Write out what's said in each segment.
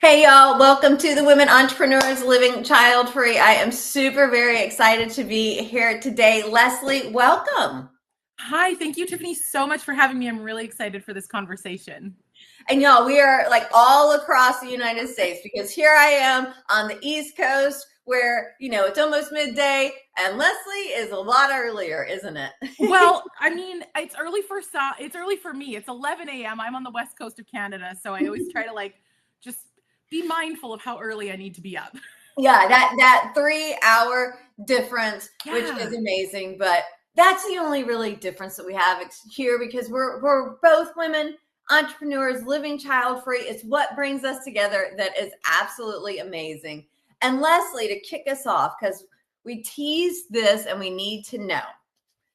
Hey y'all, welcome to the Women Entrepreneurs Living Child Free. I am super very excited to be here today. Leslie, welcome. Hi, thank you, Tiffany, so much for having me. I'm really excited for this conversation. And y'all, we are like all across the United States because here I am on the East Coast where, it's almost midday and Leslie is a lot earlier, isn't it? Well, I mean, it's early for me. It's 11 a.m. I'm on the west coast of Canada, so I always try to just be mindful of how early I need to be up. Yeah, that 3 hour difference, which Yeah. is amazing, but that's the only really difference that we have here because we're both women entrepreneurs living child free. It's what brings us together that is absolutely amazing. And Leslie, to kick us off, because we teased this and we need to know.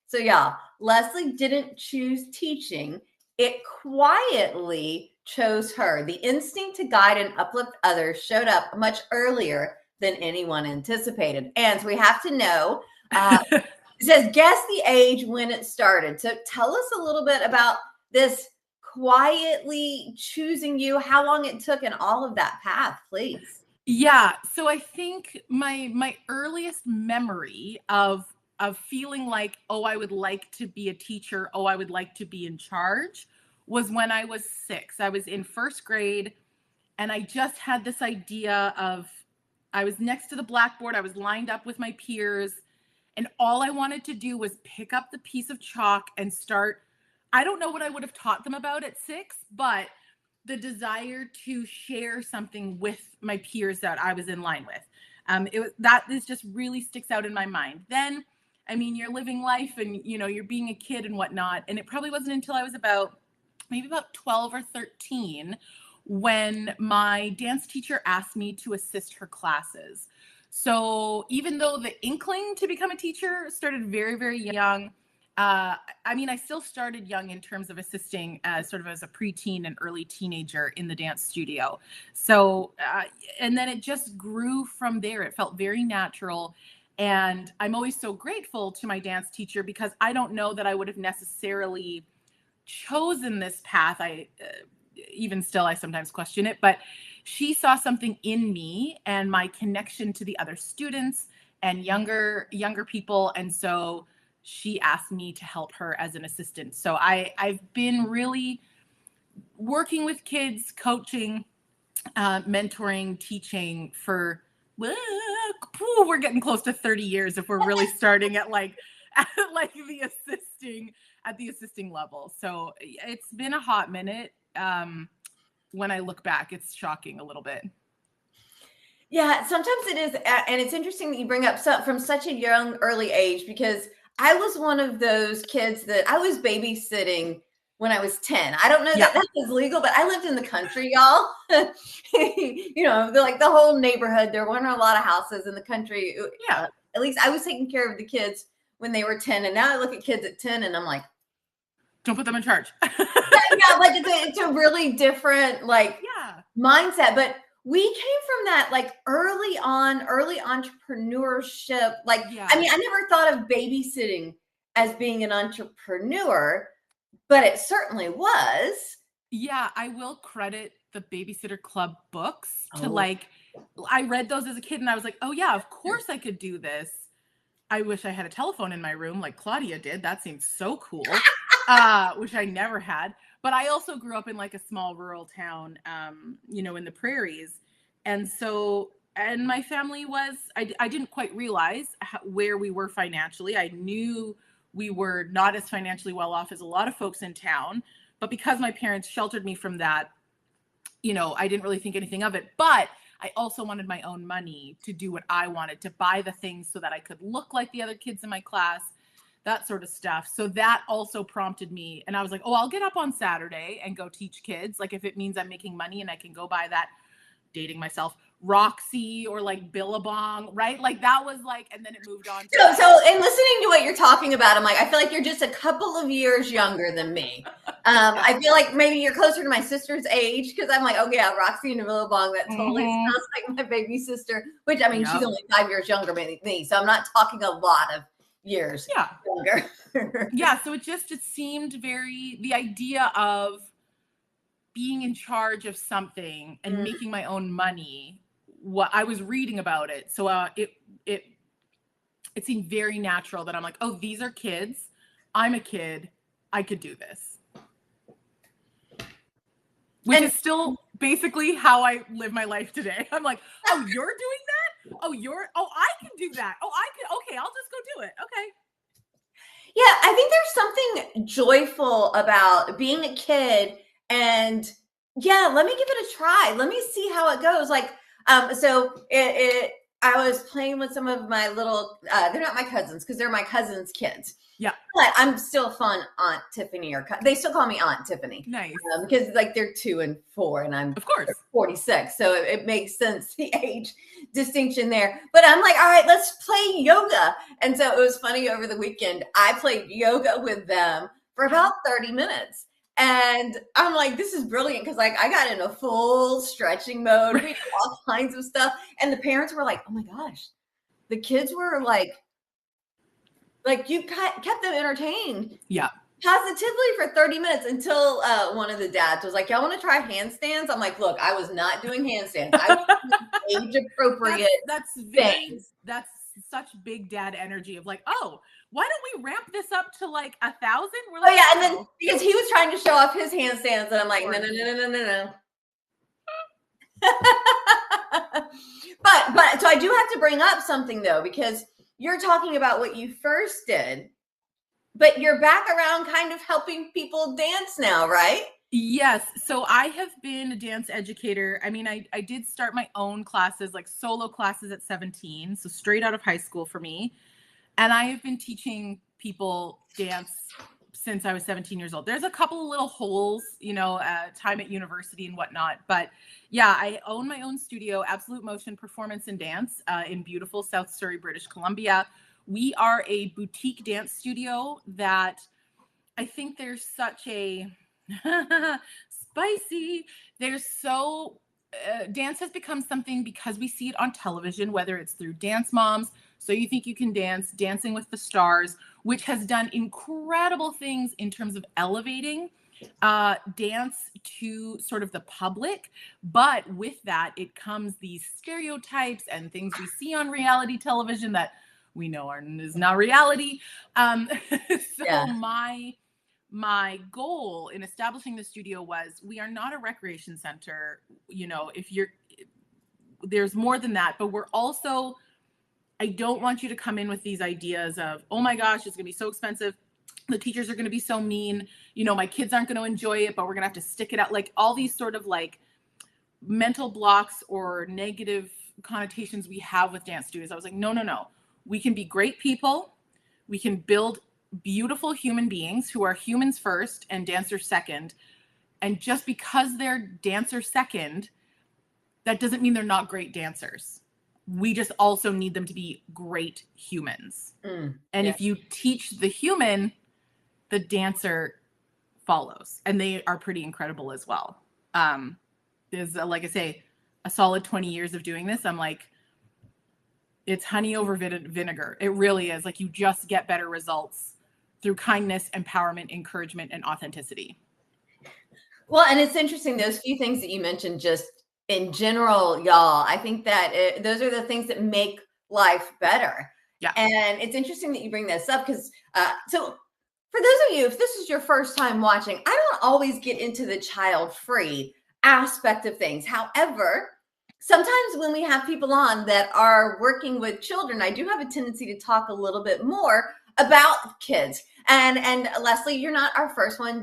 So y'all, Leslie didn't choose teaching. It quietly chose her. The instinct to guide and uplift others showed up much earlier than anyone anticipated. And so we have to know, it says, guess the age when it started. So tell us a little bit about this quietly choosing you, how long it took and all of that path, please. Yeah, so I think my earliest memory of feeling like, oh, I would like to be a teacher, oh, I would like to be in charge, was when I was 6. I was in first grade, and I just had this idea of, I was next to the blackboard, I was lined up with my peers, and all I wanted to do was pick up the piece of chalk and start. I don't know what I would have taught them about at 6, but the desire to share something with my peers that I was in line with. This just really sticks out in my mind. Then, I mean, you're living life and, you're being a kid and whatnot. And it probably wasn't until I was maybe about 12 or 13 when my dance teacher asked me to assist her classes. So even though the inkling to become a teacher started very, very young, I mean, I still started young in terms of assisting sort of as a preteen and early teenager in the dance studio. So, and then it just grew from there. It felt very natural. And I'm always so grateful to my dance teacher because I don't know that I would have necessarily chosen this path. Even still, I sometimes question it, but she saw something in me and my connection to the other students and younger people. And so she asked me to help her as an assistant. So I've been really working with kids, coaching, mentoring, teaching for, we're getting close to 30 years if we're really starting at at the assisting level. So it's been a hot minute. When I look back, it's shocking a little bit. Yeah, sometimes it is. And it's interesting that you bring up from such a young, early age, because I was one of those kids that I was babysitting when I was 10. I don't know Yeah. that was legal, but I lived in the country, y'all. The whole neighborhood, there weren't a lot of houses in the country. Yeah. At least I was taking care of the kids when they were 10. And now I look at kids at 10 and I'm like, don't put them in charge. yeah, like it's a really different Yeah. mindset. But we came from that early entrepreneurship. Yeah. I mean, I never thought of babysitting as being an entrepreneur, but it certainly was. Yeah, I will credit the Babysitter Club books to I read those as a kid and I was like, oh yeah, of course I could do this. I wish I had a telephone in my room like Claudia did. That seems so cool. Which I never had. But I also grew up in a small rural town, in the prairies. And so, and my family I didn't quite realize where we were financially. I knew we were not as financially well off as a lot of folks in town. But because my parents sheltered me from that, I didn't really think anything of it. But I also wanted my own money to do what I wanted, to buy the things so that I could look like the other kids in my class, that sort of stuff. So that also prompted me. And I was like, oh, I'll get up on Saturday and go teach kids. If it means I'm making money and I can go buy that, dating myself, Roxy or Billabong, right? That was and then it moved on. So in listening to what you're talking about, I'm I feel like you're just a couple of years younger than me. I feel like maybe you're closer to my sister's age because I'm like, oh yeah, Roxy and Billabong, that totally sounds like my baby sister, which I mean, she's only 5 years younger than me. So I'm not talking a lot of years younger. Yeah. So it seemed the idea of being in charge of something and making my own money. What I was reading about it. So it seemed very natural that I'm like, oh, these are kids. I'm a kid. I could do this. Which is still basically how I live my life today. I'm like, oh, you're doing that? Oh, I can do that. Oh, I can. Okay, I'll just go do it. Okay. Yeah, I think there's something joyful about being a kid and yeah, let me give it a try. Let me see how it goes. Like, I was playing with some of my little, they're not my cousins because they're my cousin's kids. Yeah. But I'm still fun Aunt Tiffanie, or they still call me Aunt Tiffanie. Nice. Because like they're 2 and 4 and I'm of course 46. So it makes sense, the age distinction there. But I'm like, all right, let's play yoga. And so it was funny over the weekend. I played yoga with them for about 30 minutes. And I'm like, this is brilliant because like I got in a full stretching mode, we did all kinds of stuff. And the parents were like, oh my gosh, the kids were like you kept them entertained. Yeah. Positively for 30 minutes until one of the dads was like, y'all want to try handstands? I'm like, look, I was not doing handstands. I was doing age appropriate things. That's such big dad energy of like, oh, why don't we ramp this up to like 1,000? We're like, oh yeah, and then because he was trying to show off his handstands, and I'm like, no. But so I do have to bring up something though, because you're talking about what you first did, but you're back around kind of helping people dance now, right? Yes. So I have been a dance educator. I mean, I did start my own classes, like solo classes at 17. So straight out of high school for me. And I have been teaching people dance since I was 17 years old. There's a couple of little holes, time at university and whatnot. But yeah, I own my own studio, Absolute Motion Performance and Dance, in beautiful South Surrey, British Columbia. We are a boutique dance studio that I think there's such a spicy. Dance has become something because we see it on television, whether it's through Dance Moms, So You Think You Can Dance, Dancing with the Stars, which has done incredible things in terms of elevating dance to sort of the public. But with that, it comes these stereotypes and things we see on reality television that we know is not reality. My goal in establishing the studio was, we are not a recreation center. There's more than that, but we're also, I don't want you to come in with these ideas of, oh my gosh, it's going to be so expensive. The teachers are going to be so mean. My kids aren't going to enjoy it, but we're going to have to stick it out. Like all these sort of like mental blocks or negative connotations we have with dance studios. I was like, no. We can be great people. We can build beautiful human beings who are humans first and dancers second. And just because they're dancers second, that doesn't mean they're not great dancers. We just also need them to be great humans. If you teach the human, the dancer follows, and they are pretty incredible as well. There's, like I say, a solid 20 years of doing this. I'm like, it's honey over vinegar. It really is. Like, you just get better results through kindness, empowerment, encouragement, and authenticity. Well, and it's interesting, those few things that you mentioned, just in general, y'all, I think that those are the things that make life better. Yeah. And it's interesting that you bring this up because, so for those of you, if this is your first time watching, I don't always get into the child-free aspect of things. However, sometimes when we have people on that are working with children, I do have a tendency to talk a little bit more about kids. And Leslie, you're not our first one.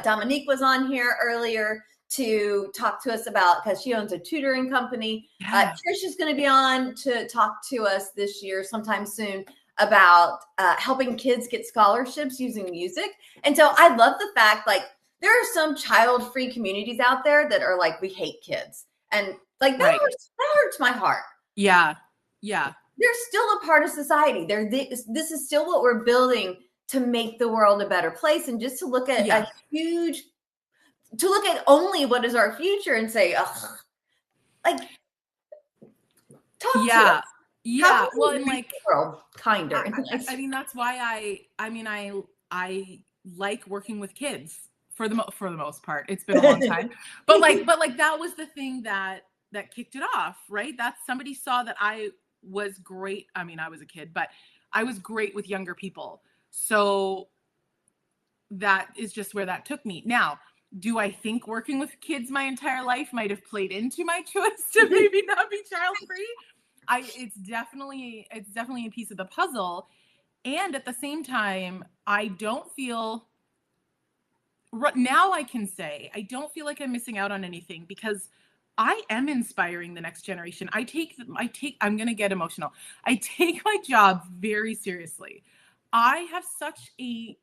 Dominique was on here earlier to talk to us about, because she owns a tutoring company. Yeah. Trish is going to be on to talk to us this year sometime soon about helping kids get scholarships using music. And so I love the fact, like, there are some child-free communities out there that are like, we hate kids. And like, that hurts my heart. Yeah. They're still a part of society. This is still what we're building to make the world a better place. And just to look at to look at only what is our future and say, ugh, like, talk to us. Yeah. Well, and like, the world kinder. I mean, that's why I like working with kids for the most part. It's been a long time. But like that was the thing that kicked it off, right? That somebody saw that I was great. I mean, I was a kid, but I was great with younger people. So that is just where that took me. Now, do I think working with kids my entire life might have played into my choice to maybe not be child free? It's definitely a piece of the puzzle. And at the same time, I don't feel now I can say I don't feel like I'm missing out on anything, because I am inspiring the next generation. I'm going to get emotional. I take my job very seriously. I have such an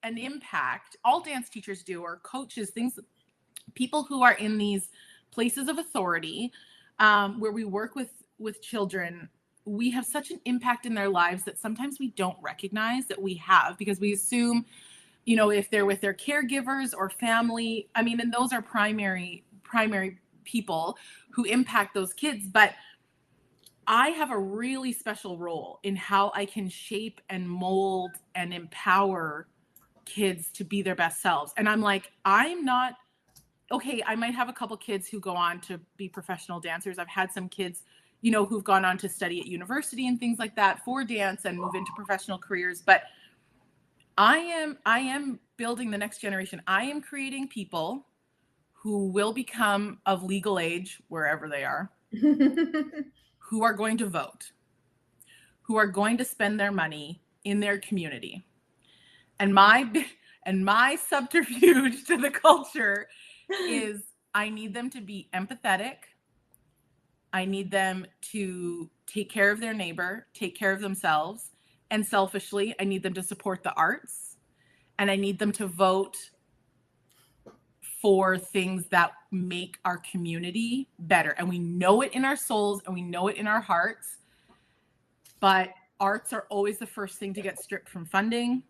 impact. All dance teachers do, or coaches, people who are in these places of authority, where we work with children. We have such an impact in their lives that sometimes we don't recognize that we have, because we assume, if they're with their caregivers or family, I mean, and those are primary people who impact those kids. But I have a really special role in how I can shape and mold and empower kids to be their best selves. And I'm like, I'm not, okay, I might have a couple kids who go on to be professional dancers. I've had some kids, who've gone on to study at university and things like that for dance and move into professional careers. But I am building the next generation. I am creating people who will become of legal age, wherever they are, who are going to vote, who are going to spend their money in their community. And my subterfuge to the culture is I need them to be empathetic. I need them to take care of their neighbor, take care of themselves. And selfishly, I need them to support the arts. And I need them to vote for things that make our community better. And we know it in our souls and we know it in our hearts. But arts are always the first thing to get stripped from funding.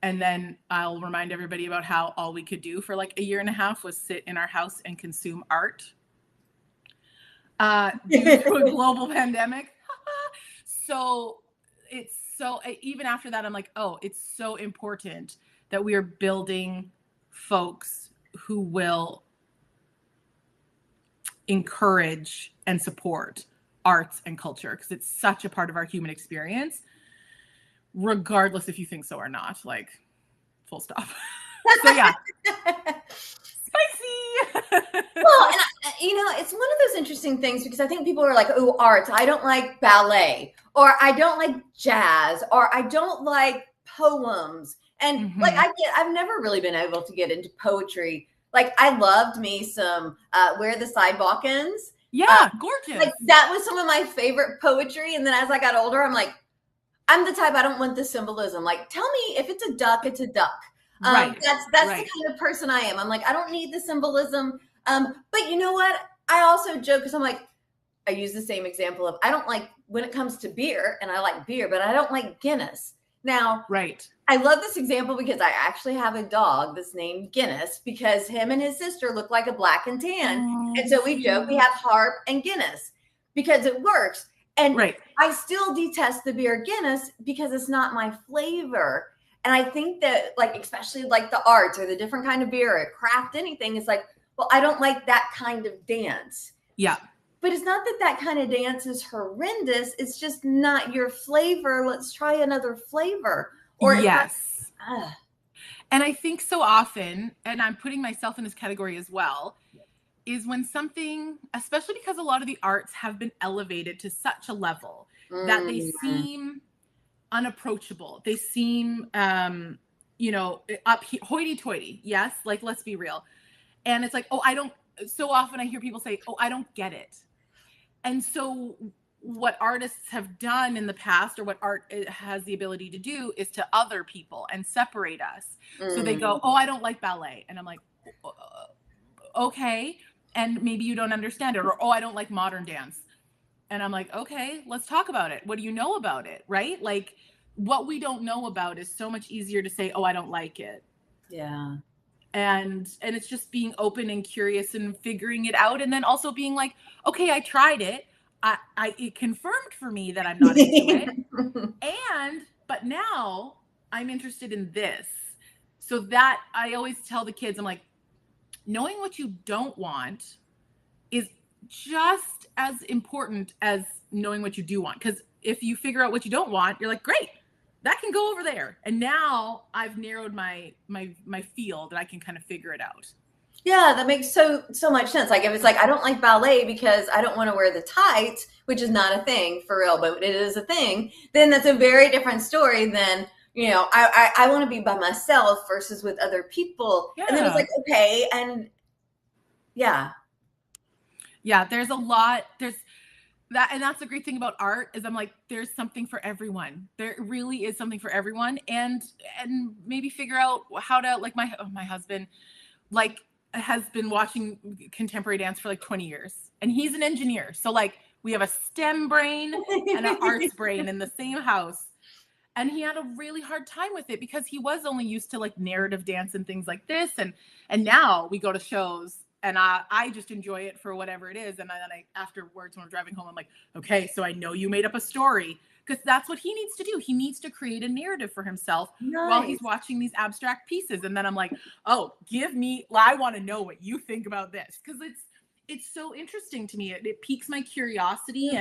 And then I'll remind everybody about how all we could do for like a year and a half was sit in our house and consume art due to a global pandemic. So even after that, I'm like, oh, it's so important that we are building folks who will encourage and support arts and culture, because it's such a part of our human experience, regardless if you think so or not, like full stop. So yeah. Spicy. Well, and it's one of those interesting things, because I think people are like, oh, arts, I don't like ballet, or I don't like jazz, or I don't like poems. And like, I've never really been able to get into poetry. Like, I loved me some Where the Sidewalk Ends. Yeah, gorgeous. Like, that was some of my favorite poetry. And then as I got older, I'm like, I'm the type, I don't want the symbolism. Like, tell me if it's a duck, it's a duck. Right. That's right. The kind of person I am. I'm like, I don't need the symbolism. But you know what? I also joke, because I'm like, I use the same example of, I don't like, when it comes to beer, and I like beer, but I don't like Guinness. Now, right. I love this example because I actually have a dog that's named Guinness, because him and his sister look like a black and tan. Oh, and so we joke, we have Harp and Guinness, because it works. And right. I still detest the beer Guinness because it's not my flavor. And I think that, like, especially like the arts or the different kind of beer or craft, anything, is like, well, I don't like that kind of dance. Yeah. But it's not that kind of dance is horrendous. It's just not your flavor. Let's try another flavor. Or yes. And I think so often, and I'm putting myself in this category as well, is when something, especially because a lot of the arts have been elevated to such a level that they seem unapproachable. They seem, hoity-toity. Yes. Like, let's be real. And it's like, so often I hear people say, oh, I don't get it. And so what artists have done in the past, or what art has the ability to do, is to other people and separate us. So they go, oh, I don't like ballet. And I'm like, okay. And maybe you don't understand it. Or, oh, I don't like modern dance. And I'm like, okay, let's talk about it. What do you know about it? Right? Like, what we don't know about is so much easier to say, oh, I don't like it. Yeah. And it's just being open and curious and figuring it out. And then also being like, okay, I tried it. It confirmed for me that I'm not into it. But now I'm interested in this. So that I always tell the kids, I'm like, knowing what you don't want is just as important as knowing what you do want. Because if you figure out what you don't want, you're like, great, that can go over there. And now I've narrowed my field and I can kind of figure it out. Yeah, that makes so much sense. Like if it's like I don't like ballet because I don't want to wear the tights, which is not a thing for real, but it is a thing, then that's a very different story than, you know, I want to be by myself versus with other people. Yeah. And then it's like, okay, and yeah. Yeah, there's a lot, there's that, and that's the great thing about art is I'm like, there's something for everyone. There really is something for everyone. And maybe figure out how to, like my husband, like, has been watching contemporary dance for like 20 years and he's an engineer. So like we have a STEM brain and an arts brain in the same house. And he had a really hard time with it because he was only used to like narrative dance and things like this. And now we go to shows and I just enjoy it for whatever it is. And then I afterwards, when we're driving home, I'm like, okay, so I know you made up a story, because that's what he needs to do. He needs to create a narrative for himself while he's watching these abstract pieces. And then I'm like, oh, I want to know what you think about this, because it's so interesting to me. It piques my curiosity,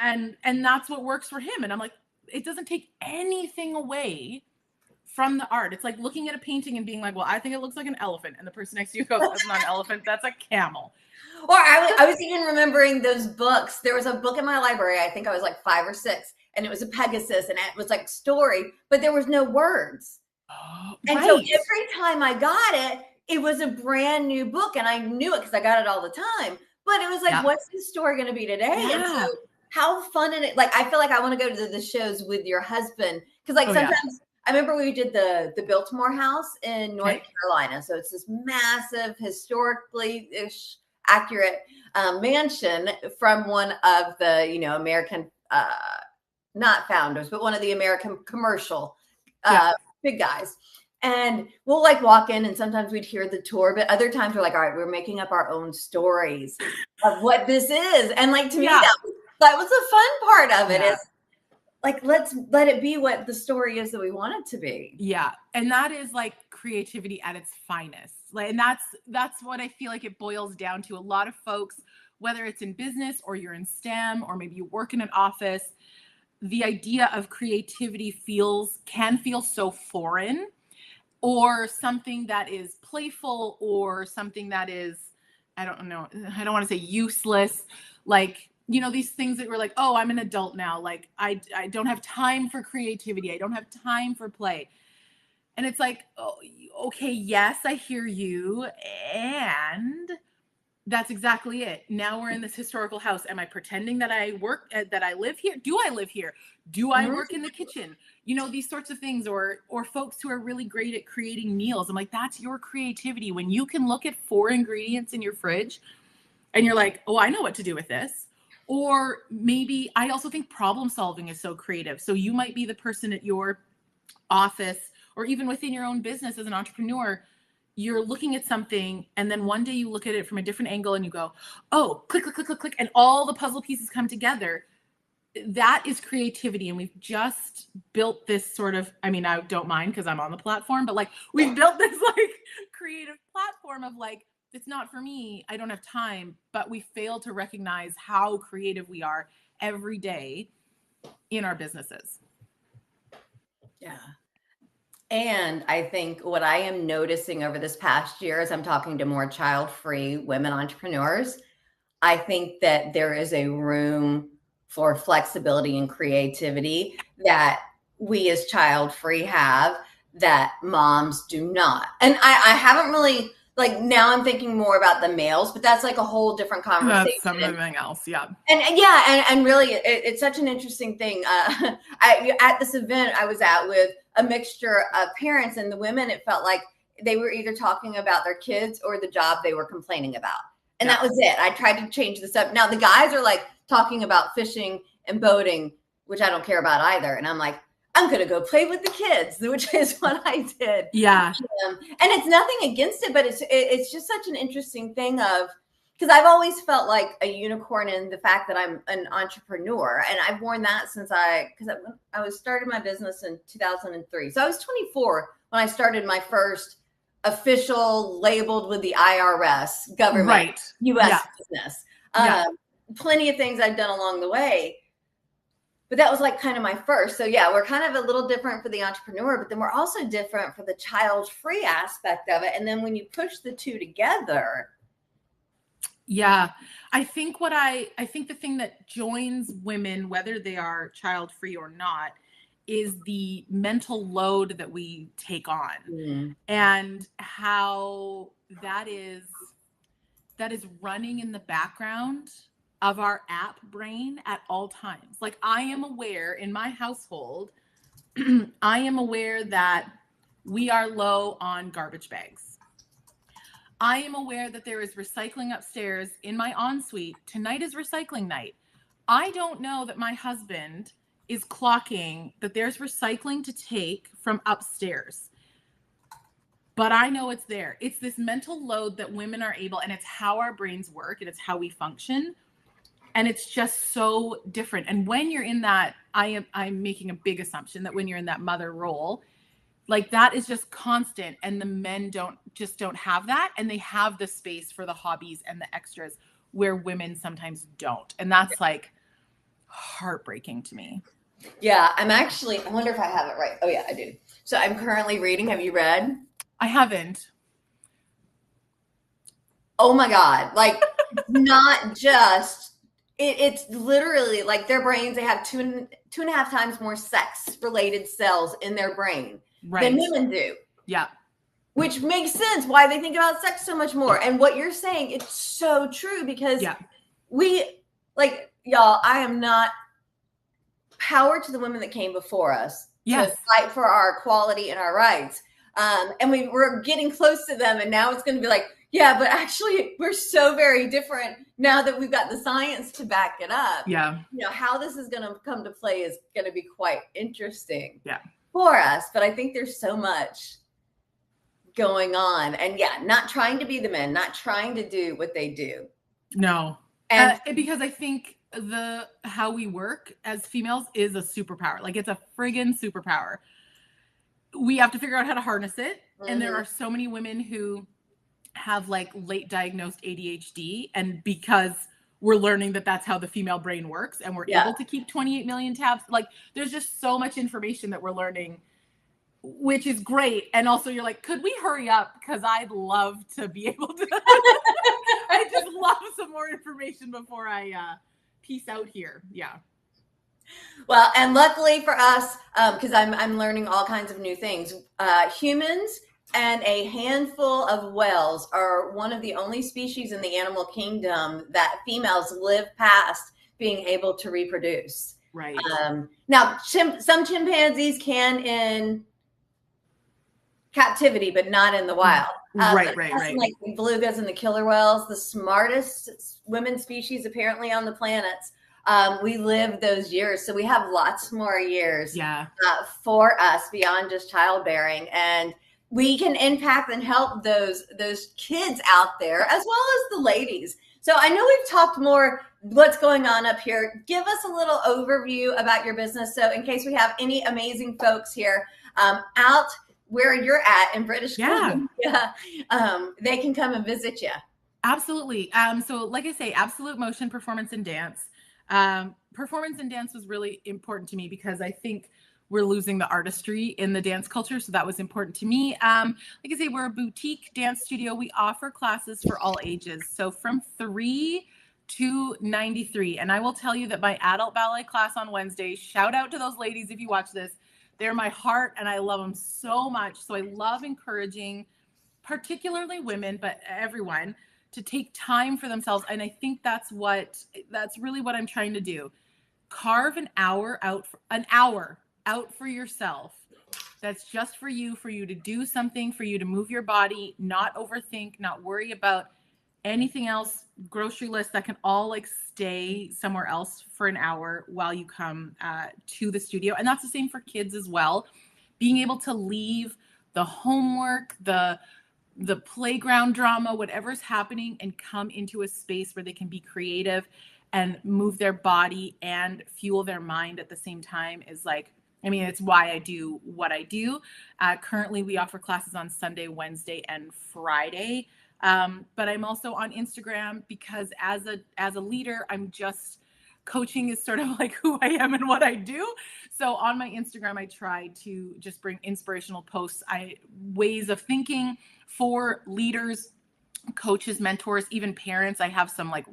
and that's what works for him. And I'm like, it doesn't take anything away from the art. It's like looking at a painting and being like, well, I think it looks like an elephant. And the person next to you goes, that's not an elephant, that's a camel. Or I was even remembering those books. There was a book in my library, I think I was like 5 or 6, and it was a Pegasus, and it was like story, but there was no words. And so every time I got it, it was a brand new book, and I knew it because I got it all the time. But it was like, what's the story going to be today? And so how fun it is. Like, I feel like I want to go to the shows with your husband, because like sometimes I remember we did the Biltmore House in North Carolina. So it's this massive, historically-ish accurate mansion from one of the, you know, American, not founders, but one of the American commercial big guys. And we'll like walk in and sometimes we'd hear the tour, but other times we're like, all right, we're making up our own stories of what this is. And like, to me, that was the fun part of it is like, let's let it be what the story is that we want it to be. Yeah. And that is like creativity at its finest. Like, and that's what I feel like it boils down to. A lot of folks, whether it's in business or you're in STEM or maybe you work in an office, the idea of creativity can feel so foreign, or something that is playful, or something that is, I don't know, I don't want to say useless. Like, you know, these things that we're like, oh, I'm an adult now. Like I don't have time for creativity. I don't have time for play. And it's like, oh, okay, yes, I hear you. And that's exactly it. Now we're in this historical house. Am I pretending that I that I live here? Do I live here? Do I work in the kitchen? You know, these sorts of things, or folks who are really great at creating meals. I'm like, that's your creativity. When you can look at 4 ingredients in your fridge and you're like, oh, I know what to do with this. Or maybe I also think problem solving is so creative. So you might be the person at your office or even within your own business as an entrepreneur, you're looking at something and then one day you look at it from a different angle and you go, oh, click, click, click, click, click, and all the puzzle pieces come together. That is creativity. And we've just built this sort of, I mean, I don't mind because I'm on the platform, but like we've built this like creative platform of like, it's not for me, I don't have time, but we fail to recognize how creative we are every day in our businesses. Yeah. And I think what I am noticing over this past year as I'm talking to more child-free women entrepreneurs, I think that there is a room for flexibility and creativity that we as child-free have that moms do not. And I haven't really, like, now I'm thinking more about the males, but that's like a whole different conversation. That's something else, yeah. And really, it's such an interesting thing. At this event I was at with a mixture of parents, and the women, it felt like they were either talking about their kids or the job they were complaining about. And that was it. I tried to change this up. Now the guys are like talking about fishing and boating, which I don't care about either. And I'm like, I'm going to go play with the kids, which is what I did. Yeah. And it's nothing against it, but it's just such an interesting thing of, because I've always felt like a unicorn in the fact that I'm an entrepreneur. And I've worn that since I was started my business in 2003. So I was 24 when I started my first official labeled with the IRS government, Right. US business. Plenty of things I've done along the way, but that was like kind of my first. So yeah, we're kind of a little different for the entrepreneur, but then we're also different for the child-free aspect of it. And then when you push the two together. Yeah. I think the thing that joins women, whether they are child-free or not, is the mental load that we take on, and how that is running in the background of our app brain at all times. Like, I am aware in my household, I am aware that we are low on garbage bags. I am aware that there is recycling upstairs in my ensuite. Tonight is recycling night. I don't know that my husband is clocking that there's recycling to take from upstairs, but I know it's there. It's this mental load that women are able, and it's how our brains work, and it's how we function. And it's just so different. And when you're in that, I'm making a big assumption that when you're in that mother role, like, that is just constant, and the men don't have that, and they have the space for the hobbies and the extras where women sometimes don't. And that's like heartbreaking to me. Yeah, I wonder if I have it right. Oh yeah, I do. So I'm currently reading. Have you read? I haven't. Oh my God. Like, not just, it's literally like their brains, they have two and a half times more sex related cells in their brain than women do. Yeah. Which makes sense why they think about sex so much more. And what you're saying, it's so true, because we, like, y'all, I am not, power to the women that came before us to fight for our equality and our rights. And we're getting close to them. And now it's going to be like, yeah, but actually we're so very different now that we've got the science to back it up. Yeah. You know, how this is going to come to play is going to be quite interesting for us. But I think there's so much going on, and not trying to be the men, not trying to do what they do. No. And because I think how we work as females is a superpower. Like, it's a friggin' superpower. We have to figure out how to harness it. And there are so many women who have like late diagnosed ADHD, and because we're learning that that's how the female brain works, and we're able to keep 28 million tabs. Like, there's just so much information that we're learning, which is great. And also you're like, could we hurry up? Because I'd love to be able to, I just love some more information before I peace out here. Yeah. Well, and luckily for us, because I'm learning all kinds of new things, humans and a handful of whales are one of the only species in the animal kingdom that females live past being able to reproduce. Right. Now, some chimpanzees can in captivity, but not in the wild. Right. Like the belugas and the killer whales, the smartest women species apparently on the planet. We live those years, so we have lots more years for us beyond just childbearing, and we can impact and help those kids out there as well as the ladies. So I know we've talked more what's going on up here. Give us a little overview about your business, so in case we have any amazing folks here out where you're at in British Columbia, they can come and visit you. Absolutely. So like I say, Absolute Motion, Performance and Dance. Performance and dance was really important to me because I think we're losing the artistry in the dance culture. So that was important to me. Like I say, we're a boutique dance studio. We offer classes for all ages. So from 3 to 93. And I will tell you that my adult ballet class on Wednesday, shout out to those ladies if you watch this, they're my heart and I love them so much. So I love encouraging particularly women, but everyone, to take time for themselves. And I think that's really what I'm trying to do. Carve an hour out for yourself. That's just for you to do something, for you to move your body, not overthink, not worry about anything else, grocery list that can all like stay somewhere else for an hour while you come to the studio. And that's the same for kids as well. Being able to leave the homework, the playground drama, whatever's happening, and come into a space where they can be creative and move their body and fuel their mind at the same time is like I mean, it's why I do what I do. Currently, we offer classes on Sunday, Wednesday, and Friday. But I'm also on Instagram because as a leader, I'm just coaching is sort of like who I am and what I do. So on my Instagram, I try to just bring inspirational posts, ways of thinking for leaders, coaches, mentors, even parents. I have some like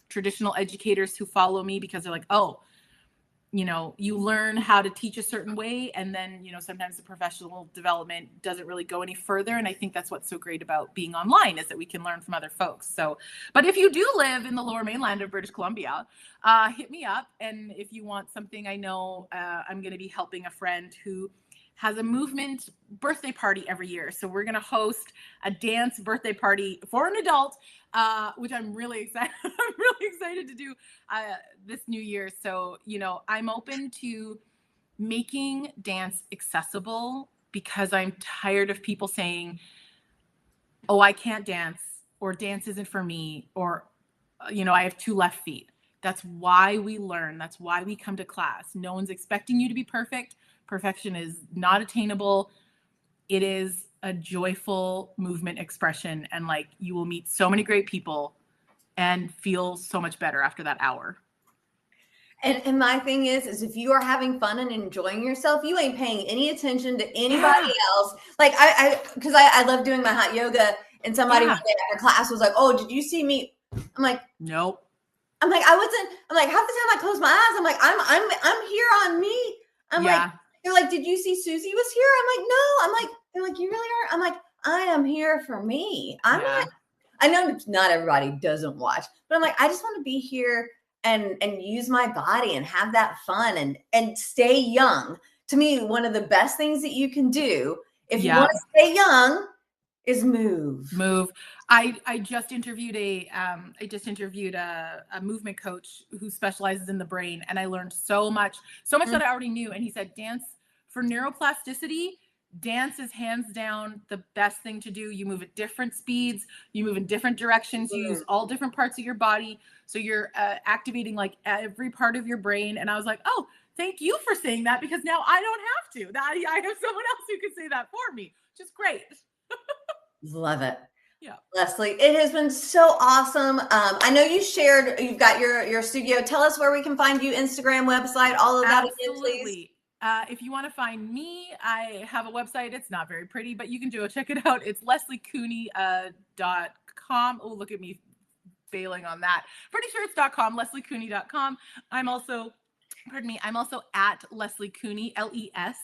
traditional educators who follow me because they're like, oh, you learn how to teach a certain way, and then, sometimes the professional development doesn't really go any further. And I think that's what's so great about being online, is that we can learn from other folks. So, but if you do live in the Lower Mainland of British Columbia, hit me up. And if you want something, I know I'm going to be helping a friend who has a movement birthday party every year. So we're going to host a dance birthday party for an adult, which I'm really excited. I'm really excited to do this new year. So, I'm open to making dance accessible because I'm tired of people saying, oh, I can't dance, or dance isn't for me, or, I have 2 left feet. That's why we learn. That's why we come to class. No one's expecting you to be perfect. Perfection is not attainable. It is a joyful movement expression. And like, you will meet so many great people and feel so much better after that hour. And my thing is if you are having fun and enjoying yourself, you ain't paying any attention to anybody else. Like because I love doing my hot yoga, and somebody one day after class was like, oh, did you see me? I'm like, nope. I'm like, I'm like, half the time I close my eyes, I'm like, I'm here on me. I'm like, they're like, did you see Susie was here? I'm like, no. I'm like, they're like, you really are? I'm like, I am here for me. I'm not, I know not everybody doesn't watch, but I'm like, I just want to be here and use my body and have that fun and stay young. To me, one of the best things that you can do if you want to stay young is move. I just interviewed a movement coach who specializes in the brain, and I learned so much that I already knew. And he said, dance for neuroplasticity, dance is hands down the best thing to do. You move at different speeds, you move in different directions, you use all different parts of your body. So you're activating like every part of your brain. And I was like, oh, thank you for saying that, because now I don't have to. I have someone else who can say that for me, which is great. Love it. Yeah. Leslie, it has been so awesome. I know you've got your studio. Tell us where we can find you, Instagram, website, all of that again, please. If you want to find me, I have a website. It's not very pretty, but you can check it out. It's lesliekuny.com. Oh, look at me failing on that. Pretty sure it's .com, lesliekuny.com. I'm also at Leslie Kuny, LESLIEKUNY.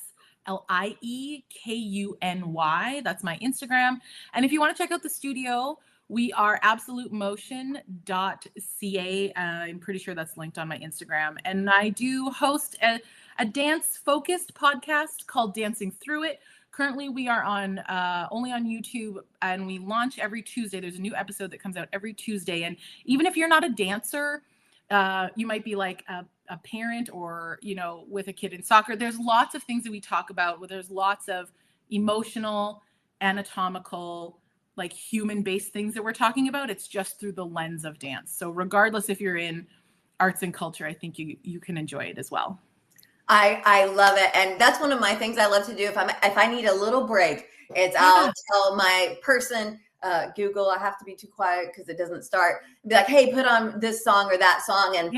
That's my Instagram. And if you want to check out the studio, we are absolutemotion.ca. I'm pretty sure that's linked on my Instagram. And I do host a dance-focused podcast called Dancing Through It. Currently, we are on only on YouTube, and we launch every Tuesday. There's a new episode that comes out every Tuesday. And even if you're not a dancer, you might be like a parent, or, with a kid in soccer. There's lots of things that we talk about where there's lots of emotional, anatomical, like human-based things that we're talking about. It's just through the lens of dance. So regardless if you're in arts and culture, I think you can enjoy it as well. I love it. And that's one of my things I love to do. If I need a little break, I'll tell my person, Google, I have to be too quiet because it doesn't start. Be like, hey, put on this song or that song. And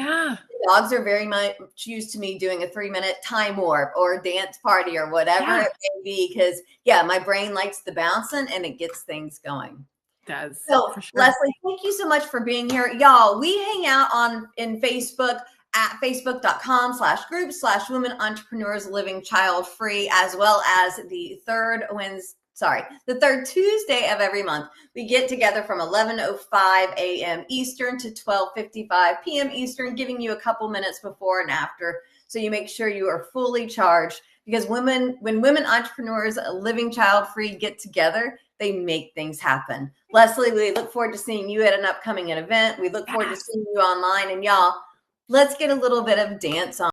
dogs are very much used to me doing a 3-minute time warp or dance party or whatever it may be. Because my brain likes the bouncing and it gets things going. Does. So for sure. Leslie, thank you so much for being here. Y'all, we hang out in Facebook at facebook.com/group/women entrepreneurs living child free, as well as the third Tuesday of every month. We get together from 11:05 a.m. Eastern to 12:55 p.m. Eastern, giving you a couple minutes before and after, so you make sure you are fully charged. Because when women entrepreneurs living child free get together, they make things happen. Leslie, we look forward to seeing you at an upcoming event. We look forward to seeing you online, and y'all, let's get a little bit of dance on.